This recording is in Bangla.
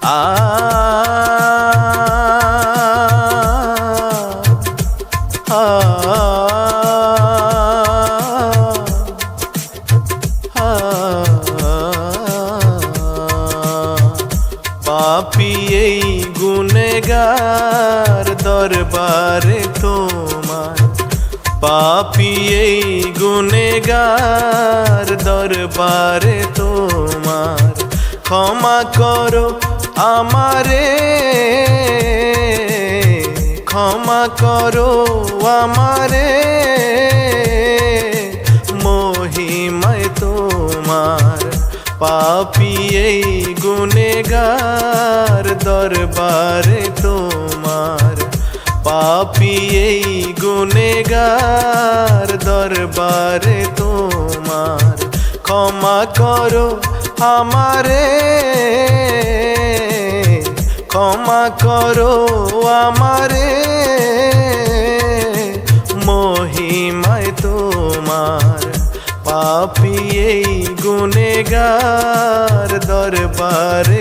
আ আ পাপী এই গুনেগার দরবারে তোমার, পাপী এই গুনেগার দরবারে তোমার, ক্ষমা করো আমারে, ক্ষমা করো আমারে, মহিমায় তোমার। পাপী এই গুনেগার দরবারে তোমার, পাপী এই গুনেগার দরবারে তোমার, ক্ষমা করো আমারে, ক্ষমা করো আমারে, মহিমায় তোমার। পাপী এই গুনেগার দরবারে